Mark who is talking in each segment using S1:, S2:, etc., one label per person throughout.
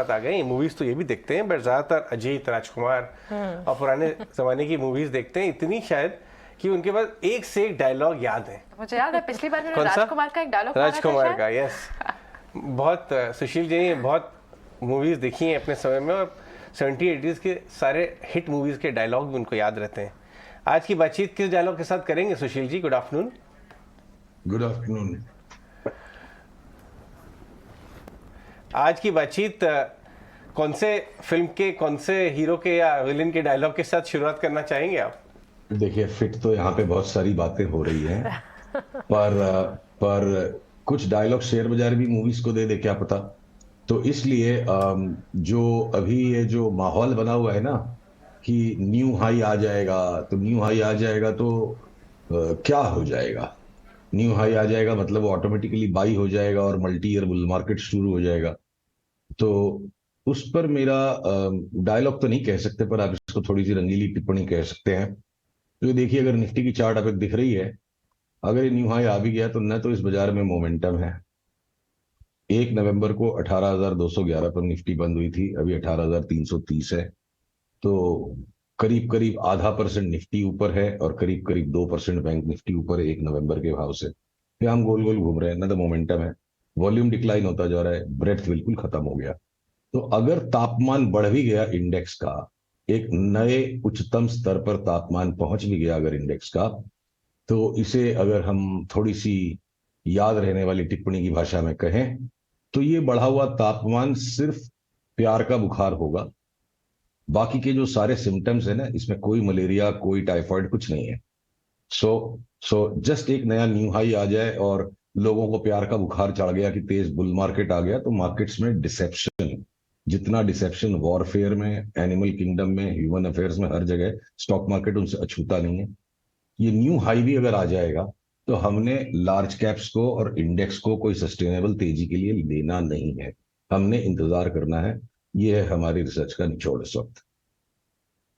S1: आ गई मूवीज तो ये भी देखते हैं, बट ज्यादातर अजीत, राजकुमार और पुराने जमाने की मूवीज देखते हैं, इतनी शायद कि उनके पास एक से एक डायलॉग याद है।
S2: मुझे याद है पिछली बार
S1: कौन सा?
S2: राजकुमार का एक डायलॉग मारा था
S1: राजकुमार का,
S2: शायद।
S1: यस। बहुत सुशील जी ने बहुत मूवीज देखी हैं अपने समय में, और 70-80s के सारे हिट मूवीज के डायलॉग भी उनको याद रहते हैं। आज की बातचीत किस डायलॉग के साथ करेंगे Sushil ji? Good afternoon.
S3: Good afternoon.
S1: आज की बातचीत कौन से फिल्म के, कौन से हीरो के या विलेन के डायलॉग के साथ शुरुआत करना चाहेंगे आप?
S3: देखिए, फिट तो यहाँ पे बहुत सारी बातें हो रही हैं, पर कुछ डायलॉग शेयर बाजार भी मूवीज को दे दे, क्या पता। तो इसलिए जो अभी ये जो माहौल बना हुआ है ना कि न्यू हाई आ जाएगा, तो न्यू हाई आ जाएगा तो क्या हो जाएगा? न्यू हाई आ जाएगा मतलब वो ऑटोमेटिकली बाई हो जाएगा और मल्टी ईयर बुल मार्केट शुरू हो जाएगा। तो उस पर मेरा डायलॉग तो नहीं कह सकते, पर आप इसको थोड़ी सी रंगीली टिप्पणी कह सकते हैं। तो देखिए, अगर निफ्टी की चार्ट अब दिख रही है, अगर ये न्यू हाई आ भी गया तो न तो इस बाजार में मोमेंटम है। 1 नवंबर को 18,211 पर निफ्टी बंद हुई थी, अभी 18,330 है। तो करीब करीब ½ % निफ्टी ऊपर है और करीब करीब 2% बैंक निफ्टी ऊपर है 1 नवंबर के भाव से। ये हम गोल गोल घूम रहे हैं, ना तो मोमेंटम है, वॉल्यूम डिक्लाइन होता जा रहा है, ब्रेथ बिल्कुल खत्म हो गया। तो अगर तापमान बढ़ भी गया इंडेक्स का, एक नए उच्चतम स्तर पर तापमान पहुंच भी गया अगर इंडेक्स का, तो इसे अगर हम थोड़ी सी याद रहने वाली टिप्पणी की भाषा में कहें तो ये बढ़ा हुआ तापमान सिर्फ प्यार का बुखार होगा। बाकी के जो सारे सिम्टम्स है ना, इसमें कोई मलेरिया, कोई टाइफाइड, कुछ नहीं है। सो सो जस्ट एक नया न्यू हाई आ जाए और लोगों को प्यार का बुखार चढ़ गया कि तेज बुल मार्केट आ गया, तो मार्केट्स में डिसेप्शन, जितना डिसेप्शन वॉरफेयर में, एनिमल किंगडम में, ह्यूमन अफेयर्स में, हर जगह स्टॉक मार्केट उनसे अछूता नहीं है। ये न्यू हाई भी अगर आ जाएगा तो हमने लार्ज कैप्स को और इंडेक्स को कोई सस्टेनेबल तेजी के लिए लेना नहीं है, हमने इंतजार करना है। ये है हमारी रिसर्च का निचोड़ इस वक्त।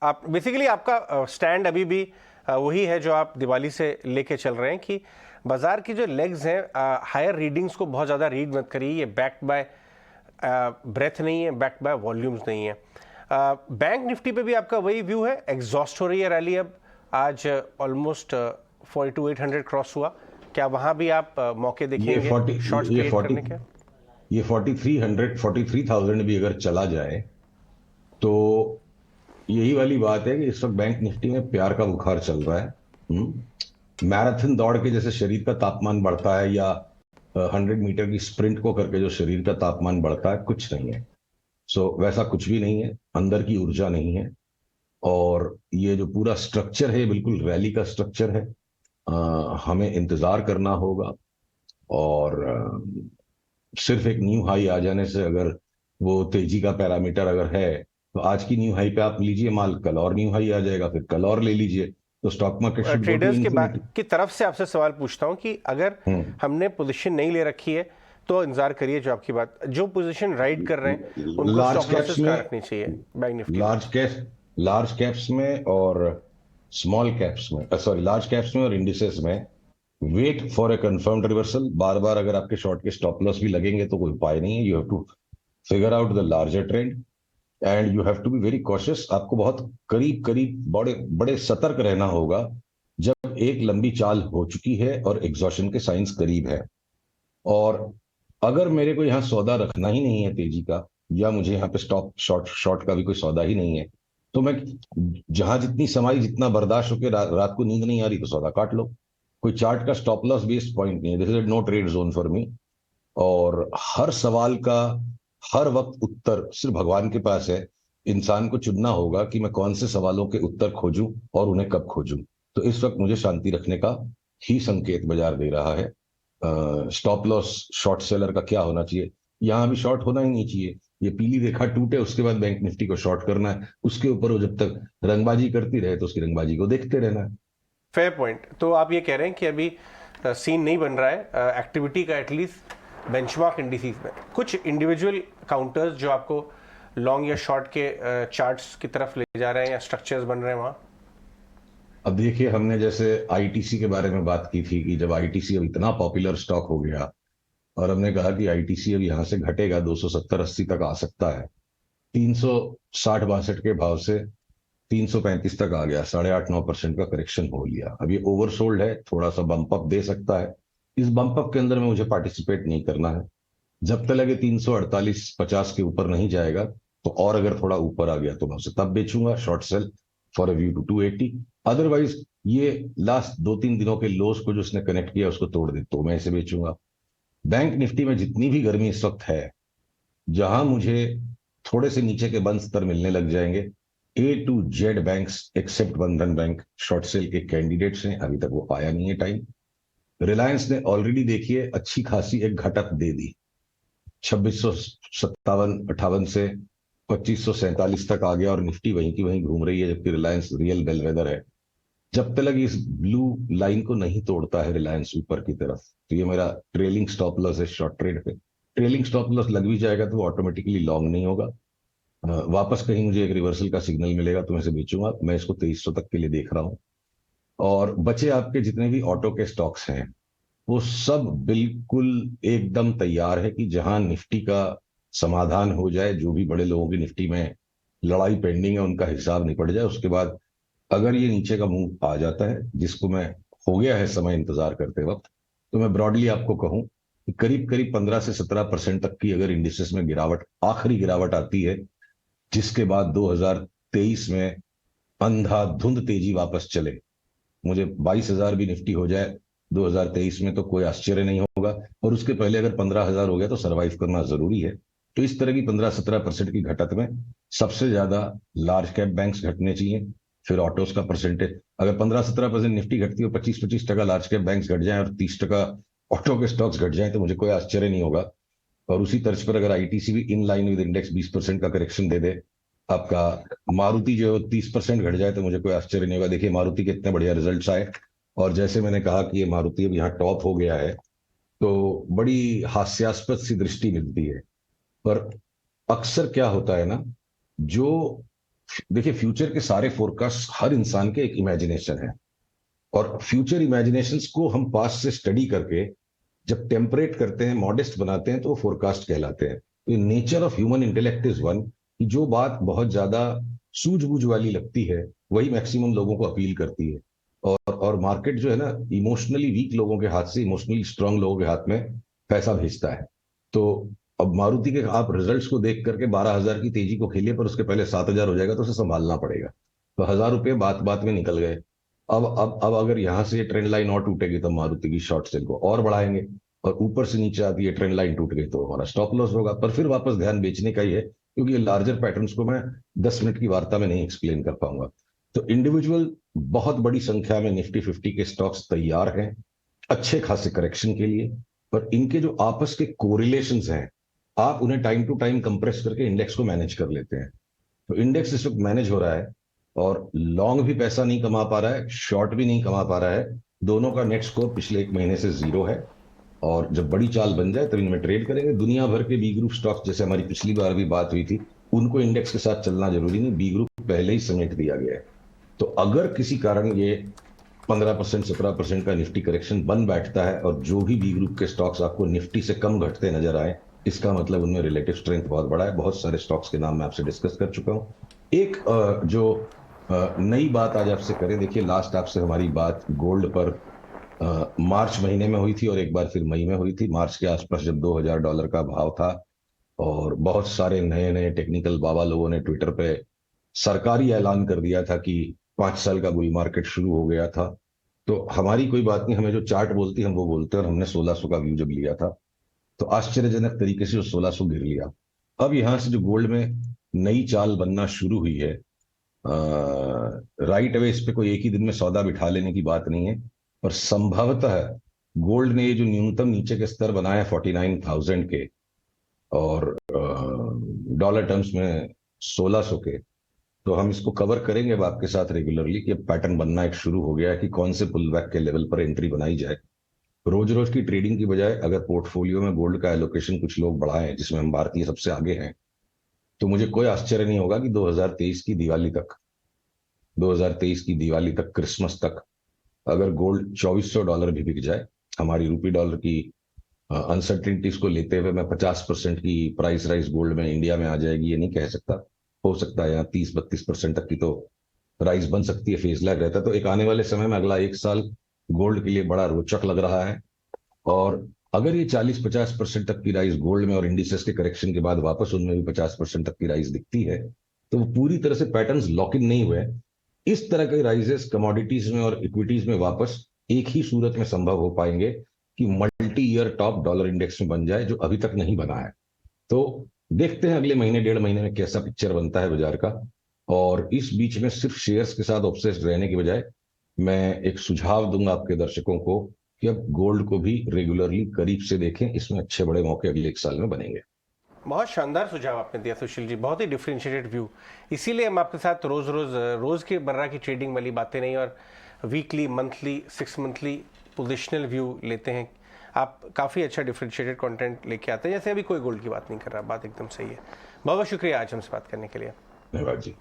S1: आप बेसिकली आपका स्टैंड अभी भी वही है जो आप दिवाली से लेके चल रहे हैं कि बाजार की जो लेग्स हैं, हायर रीडिंग्स को बहुत ज़्यादा रीड मत करिए, ये बैक्ड बाय ब्रेथ नहीं है, बैक्ड बाय वॉल्यूम्स नहीं है। बैंक निफ्टी पे भी आपका वही व्यू है? एग्जॉस्ट हो रही है रैली अब, आज ऑलमोस्ट 42,800 क्रॉस हुआ, क्या वहां भी आप मौके देखेंगे शॉर्ट्स क्रिएट करने के?
S3: ये 4300 43,000 भी अगर चला जाए तो यही वाली बात है कि इस वक्त बैंक निफ्टी में प्यार का बुखार चल रहा है। मैराथन दौड़ के जैसे शरीर का तापमान बढ़ता है, या 100 मीटर की स्प्रिंट को करके जो शरीर का तापमान बढ़ता है, कुछ नहीं है। वैसा कुछ भी नहीं है, अंदर की ऊर्जा नहीं है। और ये जो पूरा स्ट्रक्चर है, बिल्कुल रैली का स्ट्रक्चर है। हमें इंतजार करना होगा, और सिर्फ एक न्यू हाई आ जाने से अगर वो तेजी का पैरामीटर अगर है, तो आज की न्यू हाई पे आप लीजिए माल, कल और न्यू हाई आ जाएगा, फिर कल और ले लीजिए, तो stock market should go to
S1: traders
S3: infinity.
S1: की तरफ से आपसे सवाल पूछता हूं कि अगर हमने पोजीशन नहीं ले रखी है तो इंतजार करिए, जो आपकी बात, जो पोजीशन राइड कर रहे हैं उनको
S3: लार्ज
S1: स्टॉप
S3: कैप्स
S1: लॉसेस
S3: में
S1: कहाँ रखनी चाहिए बैंक निफ्टी में?
S3: लार्ज कैप्स में और स्मॉल कैप्स में, सॉरी, लार्ज कैप्स में और इंडिसेस में wait for a confirmed reversal. बार बार अगर आपके शॉर्ट के स्टॉप लॉस भी लगेंगे तो कोई उपाय नहीं है। You have to figure out the larger trend and you have to be very cautious. आपको बहुत करीब करीब बड़े बड़े सतर्क रहना होगा जब एक लंबी चाल हो चुकी है और एग्जॉशन के साइंस करीब है। और अगर मेरे को यहाँ सौदा रखना ही नहीं है तेजी का, या मुझे यहाँ पे स्टॉप शॉर्ट शॉर्ट का भी कोई सौदा ही नहीं है, तो मैं जहां जितनी समाई, जितना बर्दाश्त होकर रात को नींद नहीं आ रही, तो सौदा काट लो। कोई चार्ट का स्टॉप लॉस बेस्ड पॉइंट नहीं है। This is no trade zone for me. और हर सवाल का हर वक्त उत्तर सिर्फ भगवान के पास है। इंसान को चुनना होगा कि मैं कौन से सवालों के उत्तर खोजूं और उन्हें कब खोजूं। तो इस वक्त मुझे शांति रखने का ही संकेत बाजार दे रहा है। स्टॉप लॉस शॉर्ट सेलर का क्या होना चाहिए? यहां भी शॉर्ट होना ही नहीं चाहिए। ये पीली रेखा टूटे, उसके बाद बैंक निफ्टी को शॉर्ट करना है, उसके ऊपर वो जब तक रंगबाजी करती रहे तो उसकी रंगबाजी को देखते रहना है।
S1: Fair point. तो आप ये कह रहे हैं कि अभी सीन नहीं बन रहा है एक्टिविटी का, एटलीस्ट बेंचमार्क इंडिसेस में। कुछ इंडिविजुअल काउंटर्स जो आपको लॉन्ग या शॉर्ट के चार्ट्स की तरफ ले जा रहे हैं या स्ट्रक्चर्स बन रहे हैं वहां?
S3: अब देखिए, हमने जैसे आईटीसी के बारे में बात की थी कि जब आईटीसी अब इतना पॉपुलर स्टॉक हो गया और हमने कहा कि आईटीसी अब यहाँ से घटेगा 270-80 तक आ सकता है। 360-62 के भाव से 335 तक आ गया, 8.5-9% का करेक्शन हो लिया। अब ये ओवरसोल्ड है, थोड़ा सा बम्प अप दे सकता है। इस बम्प अप के अंदर में मुझे पार्टिसिपेट नहीं करना है। जब तक लगे 348-50 के ऊपर नहीं जाएगा, तो और अगर थोड़ा ऊपर आ गया तो मैं उसे तब बेचूंगा, short sell for a view to 280। Otherwise ये लास्ट 2-3 दिनों के लोस को जो उसने कनेक्ट किया उसको तोड़ दे तो मैं इसे बेचूंगा। बैंक निफ्टी में जितनी भी गर्मी इस वक्त है, जहां मुझे थोड़े से नीचे के बंद स्तर मिलने लग जाएंगे, A to Z banks except Bandhan bank short sell के कैंडिडेट्स हैं, अभी तक वो आया नहीं है टाइम। रिलायंस ने ऑलरेडी देखिए अच्छी खासी एक घटक दे दी, 2657-58 से 2547 तक आ गया और निफ्टी वहीं की वहीं घूम रही है, जबकि रिलायंस रियल बेलवेदर है। जब तक इस ब्लू लाइन को नहीं तोड़ता है रिलायंस ऊपर की तरफ, तो ये मेरा ट्रेलिंग स्टॉप लॉस है शॉर्ट ट्रेड पे। ट्रेलिंग स्टॉप लॉस लग भी जाएगा तो वो ऑटोमेटिकली लॉन्ग नहीं होगा। वापस कहीं मुझे एक रिवर्सल का सिग्नल मिलेगा तो मैं इसे बेचूंगा। मैं इसको 2300 तक के लिए देख रहा हूं। और बचे आपके जितने भी ऑटो के स्टॉक्स हैं, वो सब बिल्कुल एकदम तैयार है कि जहां निफ्टी का समाधान हो जाए, जो भी बड़े लोगों की निफ्टी में लड़ाई पेंडिंग है उनका हिसाब निपट जाए, उसके बाद अगर ये नीचे का मूव आ जाता है, जिसको मैं हो गया है समय इंतजार करते वक्त, तो मैं ब्रॉडली आपको कहूं कि करीब करीब 15 से 17% तक की अगर इंडिसेस में गिरावट, आखिरी गिरावट आती है, जिसके बाद 2023 में अंधाधुंध तेजी वापस चले, मुझे 22,000 भी निफ्टी हो जाए 2023 में तो कोई आश्चर्य नहीं होगा। और उसके पहले अगर 15,000 हो गया तो सरवाइव करना जरूरी है। तो इस तरह की 15-17% की घटत में सबसे ज्यादा लार्ज कैप बैंक्स घटने चाहिए, फिर ऑटोस का परसेंटेज। अगर 15-17% निफ्टी घटती है, 25-25% लार्ज कैप बैंक्स घट जाए और 30% ऑटो के स्टॉक्स घट जाए, तो मुझे कोई आश्चर्य नहीं होगा। और उसी तर्ज पर अगर आईटीसी भी इन लाइन विद इंडेक्स 20% का करेक्शन दे दे, आपका मारुति जो है 30% घट जाए, तो मुझे कोई आश्चर्य नहीं होगा। देखिए मारुति के इतने बढ़िया रिजल्ट्स आए, और जैसे मैंने कहा कि ये मारुति अब यहाँ टॉप हो गया है, तो बड़ी हास्यास्पद सी दृष्टि मिलती है। पर अक्सर क्या होता है ना, जो देखिए फ्यूचर के सारे फोरकास्ट हर इंसान के एक इमेजिनेशन है, और फ्यूचर इमेजिनेशंस को हम पास्ट से स्टडी करके जब टेम्परेट करते हैं, मॉडेस्ट बनाते हैं, तो वो फोरकास्ट कहलाते हैं। तो nature of human intellect is one, कि जो बात बहुत ज्यादा सूझबूझ वाली लगती है वही मैक्सिमम लोगों को अपील करती है। और मार्केट जो है ना, इमोशनली वीक लोगों के हाथ से इमोशनली स्ट्रांग लोगों के हाथ में पैसा भेजता है। तो अब मारुति के आप रिजल्ट्स को देख करके 12,000 की तेजी को खेलिए, पर उसके पहले 7,000 हो जाएगा तो उसे संभालना पड़ेगा। तो 1,000 रुपये बात बात में निकल गए। अब अगर यहां से ये ट्रेंड लाइन और टूटेगी तो मारुति की शॉर्ट सेल को और बढ़ाएंगे, और ऊपर से नीचे आती है ट्रेंड लाइन टूट गई तो हमारा स्टॉप लॉस होगा। पर फिर वापस ध्यान बेचने का ही है, क्योंकि ये लार्जर पैटर्न्स को मैं 10 मिनट की वार्ता में नहीं एक्सप्लेन कर पाऊंगा। तो इंडिविजुअल बहुत बड़ी संख्या में निफ्टी 50 के स्टॉक्स तैयार हैं अच्छे खासे करेक्शन के लिए, पर इनके जो आपस के कोरिलेशंस हैं, आप उन्हें टाइम टू टाइम कंप्रेस करके इंडेक्स को मैनेज कर लेते हैं। तो इंडेक्स इस वक्त मैनेज हो रहा है, और लॉन्ग भी पैसा नहीं कमा पा रहा है, शॉर्ट भी नहीं कमा पा रहा है। दोनों का नेट स्कोर पिछले 1 महीने से 0 है। और जब बड़ी चाल बन जाए तब इनमें ट्रेड करेंगे। दुनिया भर के बी ग्रुप स्टॉक्स, जैसे हमारी पिछली बार भी बात हुई थी, उनको इंडेक्स के साथ चलना जरूरी नहीं, बी ग्रुप पहले ही समेट दिया गया है। तो अगर किसी कारण ये 15% 17% का निफ्टी करेक्शन बन बैठता है, और जो भी बी ग्रुप के स्टॉक्स आपको निफ्टी से कम घटते नजर आए, इसका मतलब उनमें रिलेटिव स्ट्रेंथ बहुत बड़ा है। बहुत सारे स्टॉक्स के नाम मैं आपसे डिस्कस कर चुका हूं। एक जो नई बात आज आपसे करें, देखिए लास्ट आपसे हमारी बात गोल्ड पर मार्च महीने में हुई थी, और एक बार फिर मई में हुई थी। मार्च के आसपास जब $2,000 का भाव था, और बहुत सारे नए नए टेक्निकल बाबा लोगों ने ट्विटर पे सरकारी ऐलान कर दिया था कि 5 साल का बुल मार्केट शुरू हो गया था। तो हमारी कोई बात नहीं, हमें जो चार्ट बोलती है हम वो बोलते हैं, और हमने 1600 का व्यू जब लिया था तो आश्चर्यजनक तरीके से वो 1600 गिर लिया। अब यहां से जो गोल्ड में नई चाल बनना शुरू हुई है, राइट अवे इस पे कोई एक ही दिन में सौदा बिठा लेने की बात नहीं है, और संभवतः गोल्ड ने ये जो न्यूनतम नीचे के स्तर बनाए 49,000 के, और डॉलर टर्म्स में 1600 के, तो हम इसको कवर करेंगे अब आपके साथ रेगुलरली कि पैटर्न बनना एक शुरू हो गया है कि कौन से पुल बैक के लेवल पर एंट्री बनाई जाए। रोज रोज की ट्रेडिंग की बजाय अगर पोर्टफोलियो में गोल्ड का एलोकेशन कुछ लोग बढ़ाएं, जिसमें हम भारतीय सबसे आगे हैं, तो मुझे कोई आश्चर्य नहीं होगा कि 2023 की दिवाली तक, क्रिसमस तक, अगर गोल्ड $2,400 भी बिक जाए, हमारी रूपी डॉलर की अनसर्टेनिटीज को लेते हुए मैं 50% की प्राइस राइज गोल्ड में इंडिया में आ जाएगी ये नहीं कह सकता। हो सकता है यहाँ 30-32% तक की तो राइस बन सकती है, फेज लैग रहता है। तो एक आने वाले समय में अगला 1 साल गोल्ड के लिए बड़ा रोचक लग रहा है। और अगर ये 40-50% तक की राइस गोल्ड में और इंडिसेस के करेक्शन के बाद वापस उनमें भी 50% तक की राइस दिखती है, तो वो पूरी तरह से पैटर्न्स लॉक इन नहीं हुए। इस तरह के राइजेस कमोडिटीज में और इक्विटीज में वापस एक ही सूरत में संभव हो पाएंगे कि multi year top dollar index में बन जाए, जो अभी तक नहीं बना है। तो देखते हैं अगले महीने 1.5 महीने में कैसा पिक्चर बनता है बाजार का। और इस बीच में सिर्फ शेयर्स के साथ ऑब्सेस्ड रहने के बजाय मैं एक सुझाव दूंगा आपके दर्शकों को कि अब गोल्ड को भी रेगुलरली करीब से देखें, इसमें अच्छे बड़े मौके अगले 1 साल में बनेंगे।
S1: बहुत शानदार सुझाव आपने दिया सुशील जी, बहुत ही डिफरेंशिएटेड व्यू। इसीलिए हम आपके साथ रोज की बर्रा की ट्रेडिंग वाली बातें नहीं और weekly, monthly, 6 monthly positional view लेते हैं। आप काफ़ी अच्छा डिफरेंशिएटेड कंटेंट लेके आते हैं, जैसे अभी कोई गोल्ड की बात नहीं कर रहा, बात एकदम सही है। बहुत बहुत शुक्रिया आज हमसे बात करने के लिए।
S3: धन्यवाद जी।